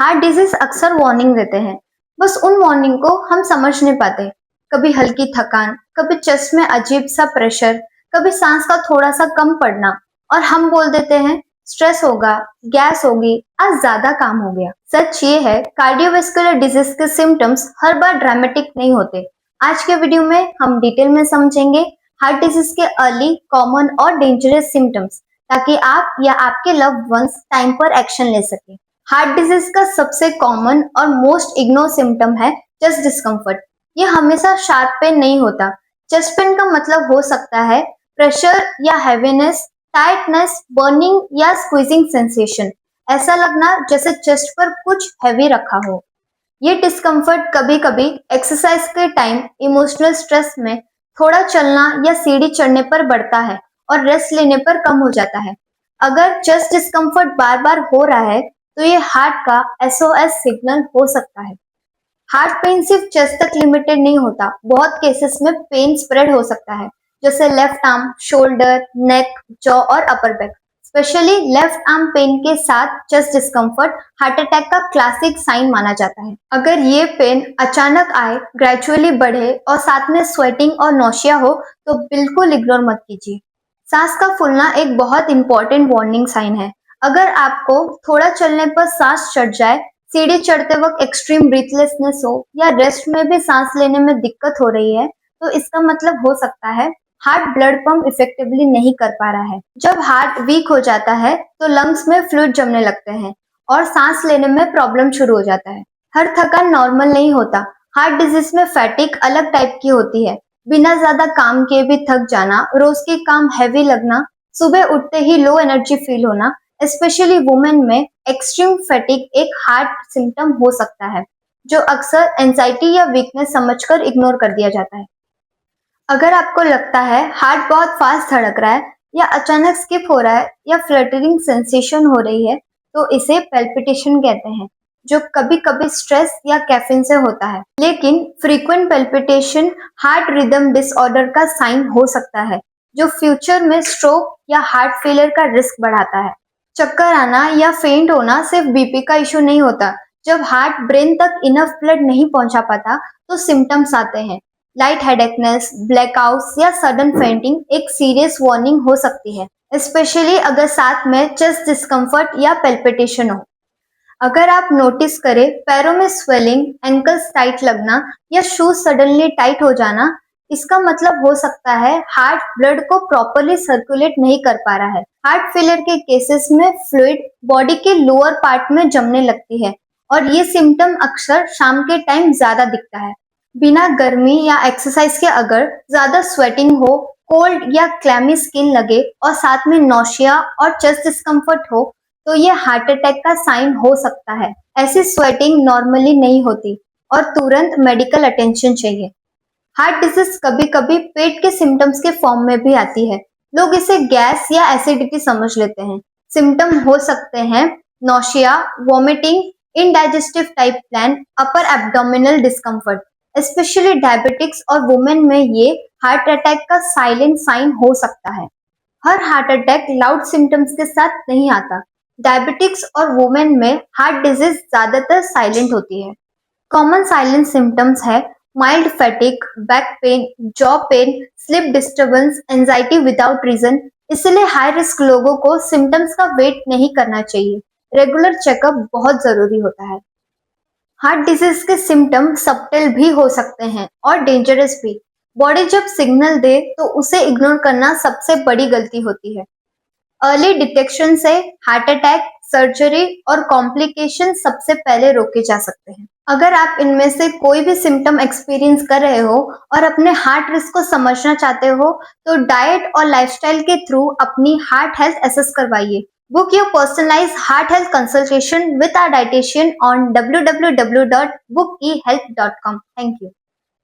Heart disease अक्सर warning देते हैं, बस उन वार्निंग को हम समझ नहीं पाते। कभी हल्की थकान, कभी चेस्ट में अजीब सा प्रेशर, कभी सांस का थोड़ा सा कम पड़ना, और हम बोल देते हैं स्ट्रेस होगा, गैस होगी, आज ज्यादा काम हो गया। सच ये है, कार्डियोवास्कुलर डिजीज के सिम्टम्स हर बार ड्रामेटिक नहीं होते। आज के वीडियो में हम डिटेल में समझेंगे हार्ट डिजीज के अर्ली, कॉमन और डेंजरस सिम्टम्स, ताकि आप या आपके लव्ड वंस टाइम पर एक्शन ले सके। हार्ट डिजीज का सबसे कॉमन और मोस्ट इग्नोर सिम्टम है चेस्ट डिस्कम्फर्ट। ये हमेशा शार्प पेन नहीं होता। चेस्ट पेन का मतलब हो सकता है प्रेशर या हैवीनेस, टाइटनेस, बर्निंग या स्क्वीजिंग सेंसेशन। ऐसा लगना जैसे चेस्ट पर कुछ हैवी रखा हो। ये डिस्कम्फर्ट कभी कभी एक्सरसाइज के टाइम, इमोशनल स्ट्रेस में, थोड़ा चलना या सीढ़ी चढ़ने पर बढ़ता है और रेस्ट लेने पर कम हो जाता है। अगर चेस्ट डिस्कम्फर्ट बार बार हो रहा है तो ये हार्ट का एसओएस सिग्नल हो सकता है। हार्ट पेन सिर्फ चेस्ट तक लिमिटेड नहीं होता, बहुत केसेस में पेन स्प्रेड हो सकता है, जैसे left arm, shoulder, neck, jaw और upper back. Specially left arm pain के साथ चेस्ट डिस्कम्फर्ट हार्ट अटैक का क्लासिक साइन माना जाता है। अगर ये पेन अचानक आए, ग्रेजुअली बढ़े और साथ में स्वेटिंग और नौशिया हो तो बिल्कुल इग्नोर मत कीजिए। सांस का फूलना एक बहुत इंपॉर्टेंट वार्निंग साइन है। अगर आपको थोड़ा चलने पर सांस चढ़ जाए, सीढ़ी चढ़ते वक्त एक्सट्रीम ब्रीथलेसनेस हो या रेस्ट में भी सांस लेने में दिक्कत हो रही है, तो इसका मतलब हो सकता है हार्ट ब्लड पंप इफेक्टिवली नहीं कर पा रहा है। जब हार्ट वीक हो जाता है तो लंग्स में फ्लूइड जमने लगते हैं और सांस लेने में प्रॉब्लम शुरू हो जाता है। हर थकान नॉर्मल नहीं होता। हार्ट डिजीज में फैटिक अलग टाइप की होती है। बिना ज्यादा काम किए भी थक जाना, रोज के काम हैवी लगना, सुबह उठते ही लो एनर्जी फील होना, स्पेशली वुमेन में एक्सट्रीम फैटिग एक हार्ट सिम्टम हो सकता है, जो अक्सर एंजाइटी या वीकनेस समझकर इग्नोर कर दिया जाता है। अगर आपको लगता है हार्ट बहुत फास्ट धड़क रहा है या अचानक स्किप हो रहा है या फ्लटरिंग सेंसेशन हो रही है, तो इसे पैल्पिटेशन कहते हैं, जो कभी कभी स्ट्रेस या कैफीन से होता है। लेकिन frequent palpitation heart rhythm disorder का साइन हो सकता है, जो फ्यूचर में स्ट्रोक या हार्ट फेलियर का रिस्क बढ़ाता है। चक्कर आना या फेंट होना सिर्फ बीपी का इशू नहीं होता। जब हार्ट ब्रेन तक इनफ ब्लड नहीं पहुंचा पाता तो सिम्टम्स आते हैं। लाइट हेडेकनेस, ब्लैकआउट्स या सडन फेंटिंग एक सीरियस वार्निंग हो सकती है, स्पेशली अगर साथ में चेस्ट डिस्कम्फर्ट या पेल्पिटेशन हो। अगर आप नोटिस करें पैरों में स्वेलिंग, एंकल्स टाइट लगना या शूज सडनली टाइट हो जाना, इसका मतलब हो सकता है हार्ट ब्लड को प्रॉपरली सर्कुलेट नहीं कर पा रहा है। हार्ट फेलियर के केसेस में फ्लूइड बॉडी के लोअर पार्ट में जमने लगती है और ये सिम्टम अक्सर शाम के टाइम ज्यादा दिखता है। बिना गर्मी या एक्सरसाइज के अगर ज्यादा स्वेटिंग हो, कोल्ड या क्लैमी स्किन लगे और साथ में नौशिया और चेस्ट डिस्कम्फर्ट हो, तो ये हार्ट अटैक का साइन हो सकता है। ऐसी स्वेटिंग नॉर्मली नहीं होती और तुरंत मेडिकल अटेंशन चाहिए। हार्ट डिजीज कभी कभी पेट के सिम्टम्स के फॉर्म में भी आती है। लोग इसे गैस या एसिडिटी समझ लेते हैं। सिम्टम हो सकते हैं नौशिया, वॉमिटिंग, इनडाइजेस्टिव टाइप प्लान, अपर एब्डोमिनल डिस्कम्फर्ट। स्पेशली डायबिटिक्स और वुमेन में ये हार्ट अटैक का साइलेंट साइन हो सकता है। Her heart attack loud symptoms के साथ नहीं आता। डायबिटिक्स और वुमेन में हार्ट डिजीज ज्यादातर साइलेंट होती है। कॉमन साइलेंट सिम्टम्स है mild fatigue, back pain, jaw pain, sleep disturbance, anxiety without reason. इसलिए हाई रिस्क लोगों को सिम्टम्स का वेट नहीं करना चाहिए। रेगुलर चेकअप बहुत जरूरी होता है। हार्ट डिजीज के सिम्टम सबटल भी हो सकते हैं और डेंजरस भी। बॉडी जब सिग्नल दे तो उसे इग्नोर करना सबसे बड़ी गलती होती है। अर्ली डिटेक्शन से हार्ट अटैक, सर्जरी और कॉम्प्लिकेशन सबसे पहले रोके जा सकते हैं। अगर आप इनमें से कोई भी सिम्टम एक्सपीरियंस कर रहे हो और अपने हार्ट रिस्क को समझना चाहते हो, तो डाइट और लाइफस्टाइल के थ्रू अपनी हार्ट हेल्थ असेस करवाइए। Book your personalized heart health consultation with our dietitian on www.bookehealth.com. Thank you.